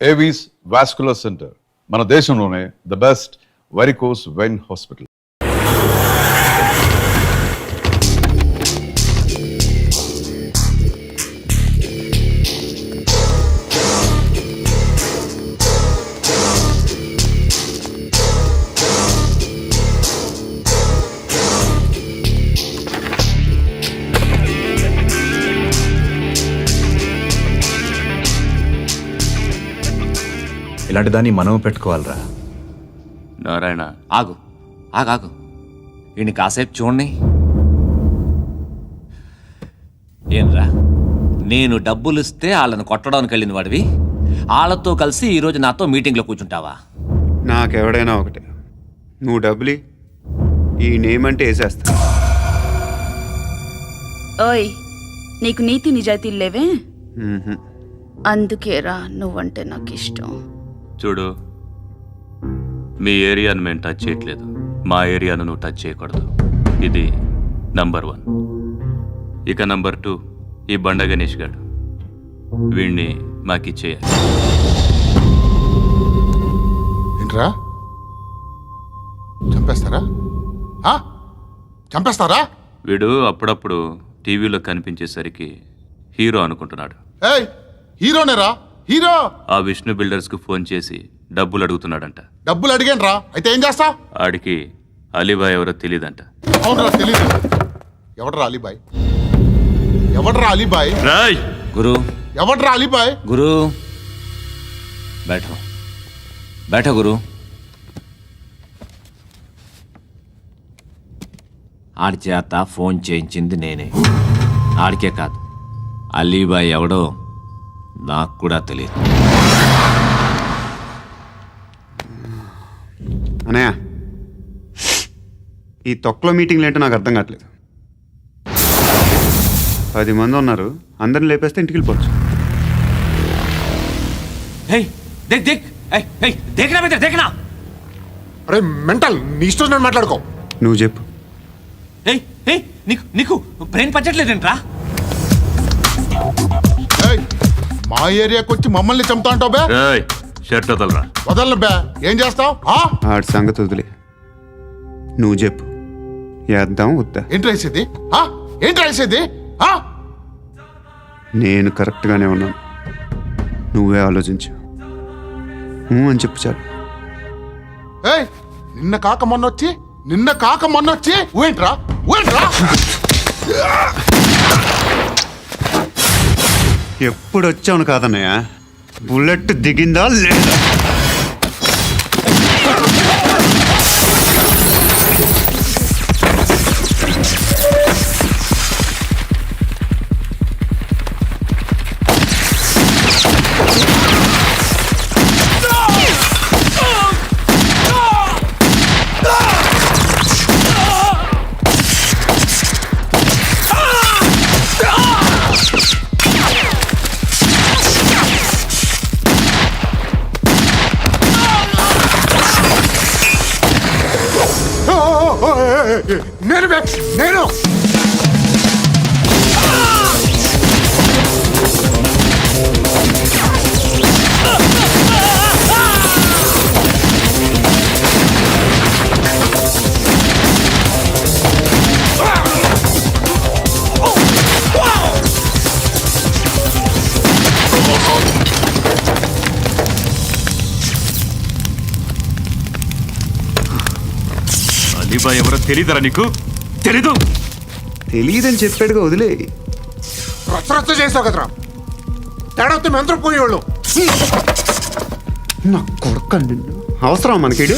Avis vascular centre, మన దేశంలోనే the best varicose vein hospital. ఇలాంటి దాన్ని మనం పెట్టుకోవాలరా. నారాయణ ఆగు ఆగాగు, ఈయన కాసేపు చూడండి. ఏంరా, నేను డబ్బులు ఇస్తే వాళ్ళని కొట్టడానికి వెళ్ళిన వాడివి, వాళ్ళతో కలిసి ఈరోజు నాతో మీటింగ్లో కూర్చుంటావా? నాకెవడైనా ఒకటే, నువ్వు డబ్బులి ఈ నేమ్ అంటే వేసేస్తా. ఓయ్, నీకు నీతి నిజాయితీలు లేవే, అందుకేరా నువ్వంటే నాకు ఇష్టం. చూడు, మీ ఏరియాను మేము టచ్ చేయట్లేదు, మా ఏరియాను నువ్వు టచ్ చేయకూడదు. ఇది నంబర్ 1. ఇక నంబర్ 2, ఈ బండ గణేష్ గారు, వీణ్ణి మాకిచ్చేయాలి. ఏంట్రా, చంపేస్తారా? చంపేస్తారా? వీడు అప్పుడప్పుడు టీవీలో కనిపించేసరికి హీరో అనుకుంటున్నాడు. ఏయ్, హీరోనేరా, హీరో. ఆ విష్ణు బిల్డర్స్కు ఫోన్ చేసి డబ్బులు అడుగుతున్నాడంట. డబ్బులు అడిగాను అయితే ఏం చేస్తా? ఆడికి అలీబాయ్ ఎవరో తెలియదంట. అవునరా, తెలీదు. ఎవడరా అలీబాయ్? ఎవడరా అలీబాయ్? రాయ్ గురు, ఎవడరా అలీబాయ్? గురు బైఠో బైఠో గురు. ఆడి చేత ఫోన్ చేయించింది నేనే. ఆడికే కాదు, అలీబాయ్ ఎవడో నాకు కూడా తెలియదు. అనయ్య, ఈ తొక్కలో మీటింగ్లు ఏంటో నాకు అర్థం కావట్లేదు. 10 మంది ఉన్నారు, అందరిని లేపేస్తే ఇంటికి వెళ్ళిపోవచ్చు. అరే మెంటల్, నీ ఇష్టం నేను మాట్లాడుకో. నువ్వు చెప్పు. నీకు బ్రెయిన్ పచ్చట్లేదంట్రా? మా ఏరియాకి వచ్చి మమ్మల్ని చంపుతా అంటావు బే? షర్ట్ వదలరా. వదలను బే. ఏం చేస్తావు? ఆడి సంగతి వదిలే, నువ్వు చెప్పు. వేద్దాం వద్దా? ఏంటి రాసేది? ఏంటి రాసేది? నేను కరెక్ట్గానే ఉన్నాను, నువ్వే ఆలోచించు. అని చెప్పు చాలు. ఏయ్, నిన్న కాక మొన్నొచ్చి ఊయంట్రా. ఎప్పుడు వచ్చావును కాదన్నయ్య, బుల్లెట్ దిగిందా లేదా? నేను అలీబాయ్ ఎవరో తెలీదరా నీకు? తెలియదని చెప్పాడుగా, వదిలే. రచ్చ చేసావు కదరా, తేడా వస్తే మెంతరం పోయేవాళ్ళు. నా కొడుక, నిన్ను అవసరం మనకిడు.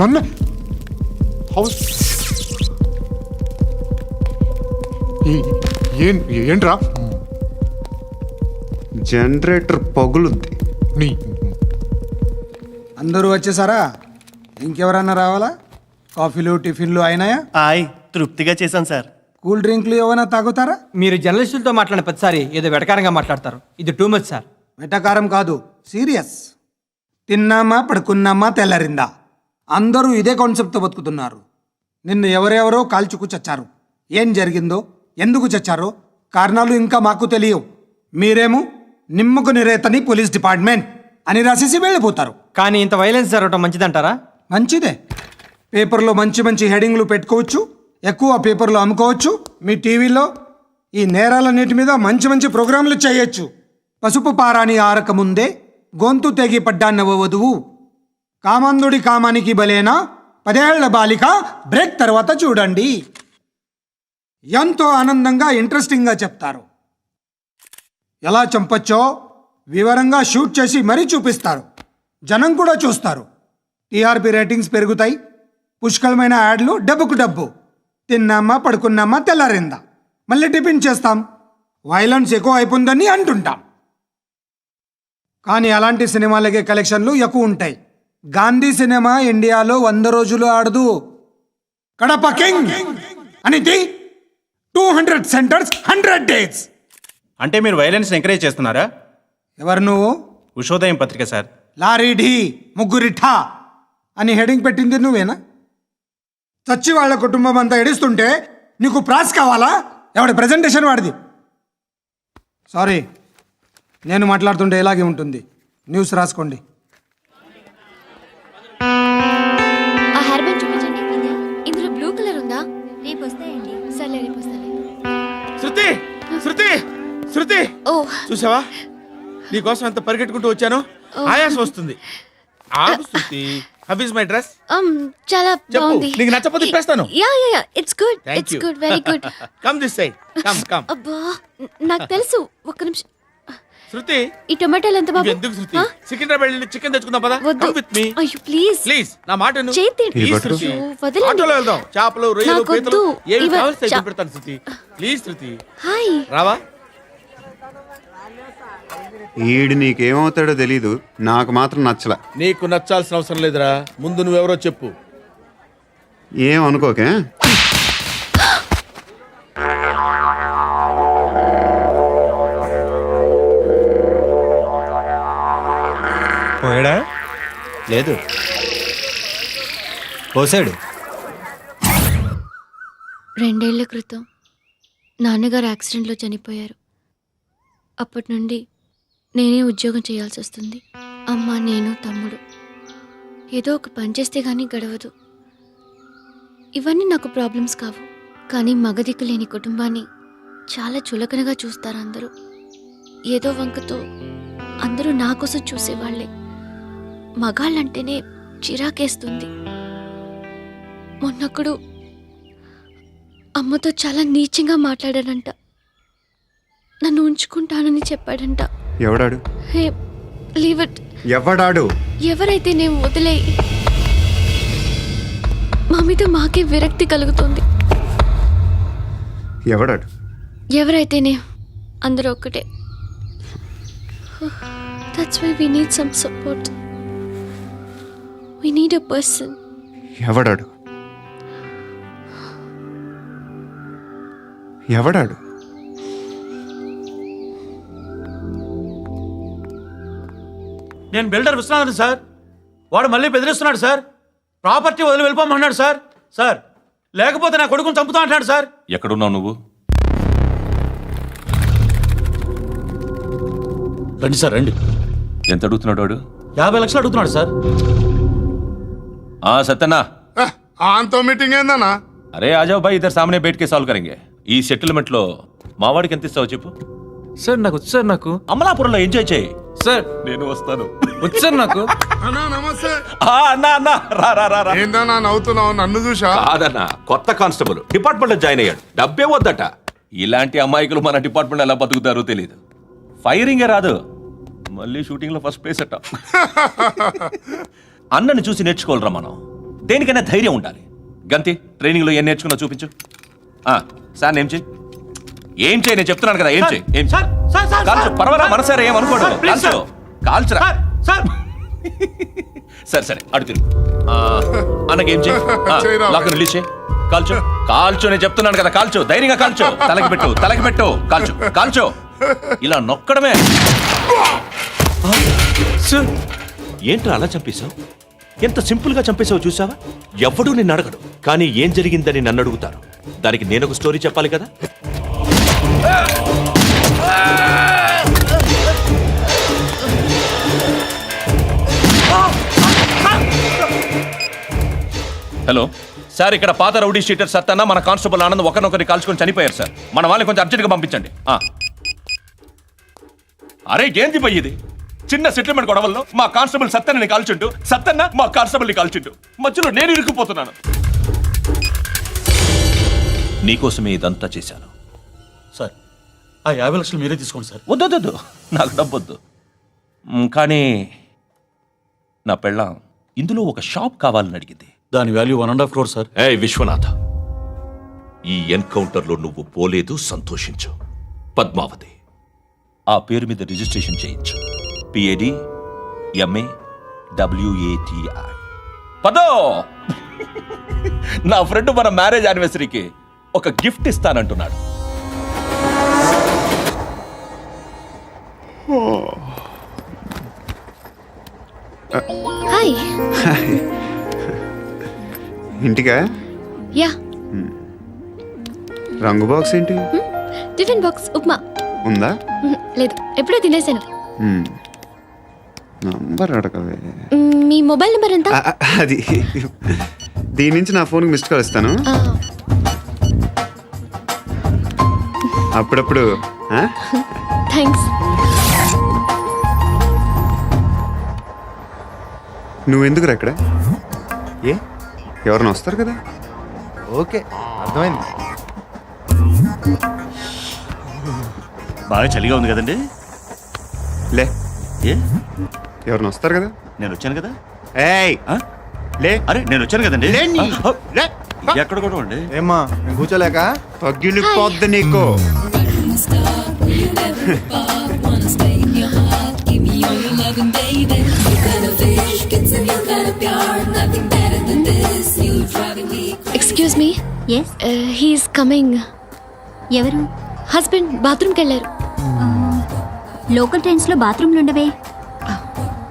నన్ను హౌస్ ఏంట్రా? జనరేటర్ పగులుద్ది. నీ అందరూ వచ్చేసారా? ఇంకెవరన్నా రావాలా? కాఫీలు టిఫిన్లు అయినాయా? తృప్తిగా చేశాను సార్. కూల్ డ్రింక్లు ఏమైనా తాగుతారా? మీరు జర్నలిస్టులతో మాట్లాడిన ప్రతిసారి ఏదో వెటకారంగా మాట్లాడతారు. ఇది టూ మచ్ సార్. వెటకారం కాదు, సీరియస్. తిన్నామా, పడుకున్నామా, తెల్లరిందా, అందరూ ఇదే కాన్సెప్ట్తో బతుకుతున్నారు. నిన్ను ఎవరెవరో కాల్చుకు చచ్చారు. ఏం జరిగిందో, ఎందుకు చచ్చారో కారణాలు ఇంకా మాకు తెలియవు. మీరేమో నిమ్మకు నిరేతని పోలీస్ డిపార్ట్మెంట్ అని రాసేసి వెళ్ళిపోతారు. కానీ ఇంత వైలెన్స్ జరగటం మంచిదంటారా? మంచిదే. పేపర్లో మంచి మంచి హెడింగ్లు పెట్టుకోవచ్చు, ఎక్కువ పేపర్లు అమ్ముకోవచ్చు. మీ టీవీలో ఈ నేరాలన్నిటి మీద మంచి మంచి ప్రోగ్రాంలు చేయొచ్చు. పసుపు పారాని ఆరక ముందే గొంతు తెగి పడ్డాన్నవ వధువు, కామందుడి కామానికి బలేనా 10 ఏళ్ల బాలిక బ్రేక్ తర్వాత చూడండి. ఎంతో ఆనందంగా ఇంట్రెస్టింగ్గా చెప్తారు. ఎలా చంపచ్చో వివరంగా షూట్ చేసి మరీ చూపిస్తారు. జనం కూడా చూస్తారు. టీఆర్పీ రేటింగ్స్ పెరుగుతాయి. పుష్కలమైన యాడ్లు, డబ్బుకు డబ్బు. తిన్నామా పడుకున్నామా తెల్లారిందా, మళ్ళీ టిఫిన్ చేస్తాం. వైలెన్స్ ఎక్కువ అయిపోయిందని అంటుంటాం. కానీ అలాంటి సినిమాలకే కలెక్షన్లు ఎక్కువ ఉంటాయి. గాంధీ సినిమా ఇండియాలో 100 రోజులు ఆడదు. కడప కింగ్ అనేది 200 సెంటర్స్ 100 డేస్. అంటే మీరు వైలెన్స్ ఎంకరేజ్ చేస్తున్నారా? ఎవరు నువ్వు? ఉషోదయం పత్రిక సార్. లారీ ఢీ ముగ్గురిఠా అని హెడింగ్ పెట్టింది నువ్వేనా? చచ్చి వాళ్ళ కుటుంబం అంతా ఎడుస్తుంటే నీకు ప్రాస్ కావాలా? ఎవడి ప్రజెంటేషన్ వాడిది. సారీ, నేను మాట్లాడుతుంటే ఇలాగే ఉంటుంది. న్యూస్ రాసుకోండి. ఆ హెయిర్ బ్యాండ్ చూపించండి. ఇందులో బ్లూ కలర్ ఉందా? రేపు వస్తాయండి. సర్లే, రేపు వస్తాయి. శృతి శృతి శృతి, ఓ చూసావా నీకోసం ఎంత పరిగెట్టుకుంటూ వచ్చాను. ఆయాసం వస్తుంది. ఆగు Shruti. How is my dress? చాలా చెప్పు. బాగుంది. నీకు నచ్చకపోతే తిప్పేస్తాను. Yeah yeah yeah, it's good. Thank it's you. Good, very good. Come this side. Come come. అబ్బా, నాకు తెలుసు. ఒక్క నిమిషం. శృతి, ఈ టొమాటోలు ఎంత బాబు? ఎందుకు శృతి? ఆ? సికింద్రాబాద్ వెళ్ళి చికెన్ తెచ్చుకుందాం పదా. వద్దు. కమ్ విత్ మీ అయ్యో ప్లీజ్ ప్లీజ్. నా మాట విను. చేతి Please, పట్టు. శృతి. అయ్యో, వదలండి. ఆటోలో వెళ్దాం. చేపలు, రొయ్యలు, నాకు పీతలు వద్దు. ఏమి ఇవ- కావాలి చా- పెడతాను శృతి. Please Shruti, hi. రావా? ఈడు నీకేమవుతాడో తెలీదు, నాకు మాత్రం నచ్చలా. నీకు నచ్చాల్సిన అవసరం లేదురా. ముందు నువ్వెవరో చెప్పు. ఏం అనుకోకే. పోయాడా? లేదు, పోసాడు. 2 ఏళ్ల క్రితం నాన్నగారు యాక్సిడెంట్లో చనిపోయారు. అప్పటి నుండి నేనే ఉద్యోగం చేయాల్సి వస్తుంది. అమ్మ, నేను, తమ్ముడు ఏదో ఒక పని చేస్తే కానీ గడవదు. ఇవన్నీ నాకు ప్రాబ్లమ్స్ కావు, కానీ మగదిక్కు లేని కుటుంబాన్ని చాలా చులకనగా చూస్తారు అందరూ. ఏదో వంకతో అందరూ నా కోసం చూసేవాళ్లే. మగాళ్ళంటేనే చిరాకేస్తుంది. మొన్నప్పుడు అమ్మతో చాలా నీచంగా మాట్లాడాడంట. నన్ను ఉంచుకుంటానని చెప్పాడంట. ఎవడాడు? హే, లీవ్ ఇట్. ఎవడాడు? ఎవరైతే నేను వదిలేయి. మా మీద మాకే విరక్తి కలుగుతుంది. ఎవడాడు? ఎవరైతేనే అందరూ ఒక్కటే. That's why we need some support. We need a person. ఎవడాడు? ఎవడాడు? నేను బిల్డర్ విశ్వనాథన్ సార్. వాడు మళ్ళీ బెదిరిస్తున్నాడు సార్. ప్రాపర్టీ వదిలి వెళ్ళిపోమన్నాడు సార్. సార్, లేకపోతే నా కొడుకుని చంపుతా అంటాడు సార్. ఎక్కడున్నావు నువ్వు? రండి సార్, రండి. ఎంత అడుగుతున్నాడు వాడు? 50 లక్షలు అడుగుతున్నాడు సార్. సత్యన్నా, ఆంతో మీటింగ్ ఏందన్నా? అరే ఆజావ్ భాయ్, ఇద్దరు సామనే బయటకే సాల్వ్ కరెంగే. ఈ సెటిల్మెంట్ లో మా వాడికి ఎంత ఇస్తావు చెప్పు. సార్ నాకు వచ్చు సార్. నాకు అమలాపురంలో ఎంజాయ్ చేయి సార్, నేను వస్తాను. వచ్చు సార్ నాకు. అన్నా నమస్తే. అన్నా అన్నా, రా రా రా రా. ఏందన్నా నవ్వుతున్నావు? నన్ను చూసా? కాదన్నా, కొత్త కానిస్టేబుల్ డిపార్ట్మెంట్ లో జాయిన్ అయ్యాడు. డబ్బే వద్దట. ఇలాంటి అమాయకులు మన డిపార్ట్మెంట్ ఎలా బతుకుతారో తెలియదు. ఫైరింగే రాదు, మళ్ళీ షూటింగ్ లో ఫస్ట్ ప్లేస్ అట్ట. అన్నని చూసి నేర్చుకోవాలరా మనం. దేనికైనా ధైర్యం ఉండాలి. గంతి, ట్రైనింగ్ లో ఏం నేర్చుకున్నా చూపించు. సార్ ఏం చేయి, ఏం చేయి, నేను చెప్తున్నాను కదా. ఏం చేయి, ఏం చేయి. కాల్చు, పర్వాలా, మనసారా ఏం అనుకోడు. కాల్చు, కాల్చురా. సరే సరే, అడు తిరుగు. అన్నకేం చేయి, లాక్ రిలీజ్ చేయి. కాల్చు, కాల్చు, నేను చెప్తున్నాను కదా. కాల్చు, ధైర్యంగా కాల్చు. తలకి పెట్టు, తలకి పెట్టు. కాల్చు, కాల్చు. ఇలా నొక్కడమే. ఏంట్రా అలా చంపేశావు? ఎంత సింపుల్ గా చంపేశావు చూసావా? ఎవడూ నిన్ను అడగడు, కానీ ఏం జరిగిందని నన్ను అడుగుతారు. దానికి నేను ఒక స్టోరీ చెప్పాలి కదా. హలో సార్, ఇక్కడ పాత రౌడీ షీటర్ సత్తన్న మన కానిస్టేబుల్ ఆనంద్ ఒకరినొకరిని కాల్చుకొని చనిపోయారు సార్. మన వాళ్ళని కొంచెం అర్జెంట్గా పంపించండి. అరే ఏంది పోయి ఇది? చిన్న సెటిల్మెంట్ గొడవల్లో మా కానిస్టేబుల్ సత్తన్నని కాల్చుంటూ, సత్తన్న మా కానిస్టేబుల్ని కాల్చుంటూ మధ్యలో నేను ఇరుక్కుపోతున్నాను. నీకోసమే ఇదంతా చేశాను. సార్ ఆ 50 లక్షలు మీరే తీసుకోండి సార్. వద్దొద్దు, నాకు డబ్బొద్దు. కానీ నా పెళ్ళాం ఇందులో ఒక షాప్ కావాలని అడిగింది. దాని వాల్యూ 1.5 crore సార్. ఏ విశ్వనాథ, ఈ ఎన్కౌంటర్లో నువ్వు పోలేదు, సంతోషించు. పద్మావతి ఆ పేరు మీద రిజిస్ట్రేషన్ చేయించు. PAD MA WATI. పదో, నా ఫ్రెండ్ మన మ్యారేజ్ యానివర్సరీకి ఒక గిఫ్ట్ ఇస్తానంటున్నాడు. హాయ్. ఇంటికా? యా. రంగు బాక్స్ ఏంటి? Tiffin box upma. ఉందా? లేదు, ఎప్పుడో తినేసాను. నంబర్ అడగవే. మీ మొబైల్ నెంబర్ ఎంత? అది దీని నుంచి నా ఫోన్కి మిస్డ్ కాల్ ఇస్తాను. అప్పుడప్పుడు. థ్యాంక్స్. నువ్వెందుకురా ఇక్కడ? ఏ ఎవరైనా వస్తారు కదా? ఓకే, అర్థమైంది. బాగా చలిగా ఉంది కదండి. లే, ఏ ఎవరైనా వస్తారు కదా? నేను వచ్చాను కదా. ఏయ్ లే. అరే నేను వచ్చాను కదండి. లే. ఎక్కడ కూడా అండి. ఏమ్మా కూర్చోలేక? పగిలిపోద్ది నీకు. Excuse me. Yes, he's coming. ఎవరు? హస్బెండ్ బాత్రూమ్కి వెళ్ళారు. లోకల్ ట్రైన్స్ లో బాత్రూమ్లు ఉండవే.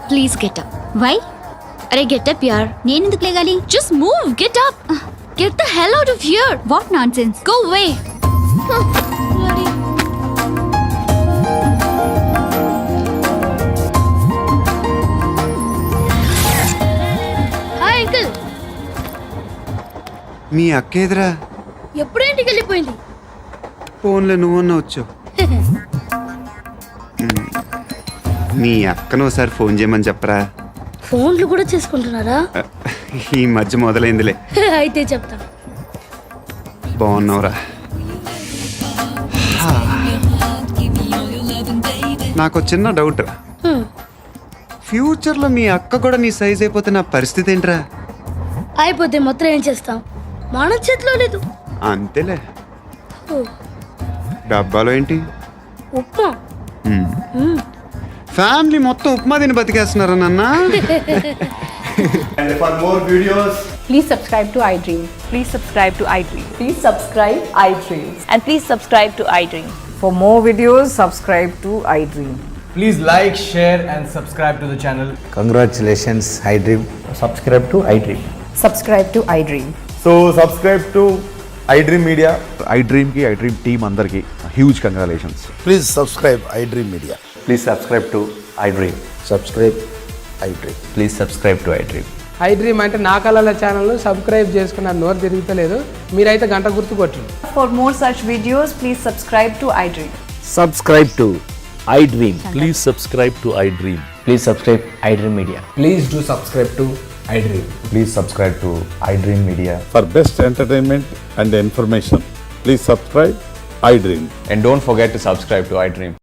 Please get up. వై? అరే గెట్ అప్ యార్. నేనెందుకు లేగాలి? Just move, get up. Get the hell out of here. What nonsense. Go away. Hi uncle. మీ అక్క ఎదురా? ఎప్పుడు ఇంటికి వెళ్ళిపోయింది? ఫోన్లో నువ్వన్నా వచ్చావు. మీ అక్కను ఒకసారి ఫోన్ చేయమని చెప్పరా. ఫోన్లు కూడా చేసుకుంటున్నారా? ఈ మధ్య మొదలైందిలే. అయితే చెప్తా. బాగున్నావురా? నాకు చిన్న డౌట్. ఫ్యూచర్లో మీ అక్క కూడా నీ సైజ్ అయిపోతే నా పరిస్థితి ఏంట్రా? అయిపోతే మొత్తం ఏం చేస్తాం? మన చేతిలో లేదు. అంతేలే. డబ్బాలో ఏంటి? ఉప్మా. ఫ్యామిలీ మొత్తం ఉప్మా తిని బతికేస్తున్నారా నాన్న? And for more videos, Please subscribe to iDream. please subscribe to iDream. Please subscribe iDream. And please subscribe to iDream. For more videos, subscribe to iDream. Please like, share and subscribe to the channel. Congratulations, iDream. Subscribe to iDream. Subscribe to iDream. So subscribe to iDream Media. iDream ki iDream team andarki huge congratulations. Please subscribe iDream Media. Please subscribe to iDream. Subscribe iDream. Please subscribe to iDream. iDream అంటే నా కళల channel subscribe చేసుకున్న నోరు తిరుగుతలేదు. మీరైతే గంట గుర్తు కొట్టండి. For more such videos, please subscribe to iDream. Subscribe to iDream. Please subscribe to iDream. Please subscribe iDream Media. Please do subscribe to iDream. Please subscribe to iDream Media. For best entertainment and information, please subscribe iDream. And don't forget to subscribe to iDream.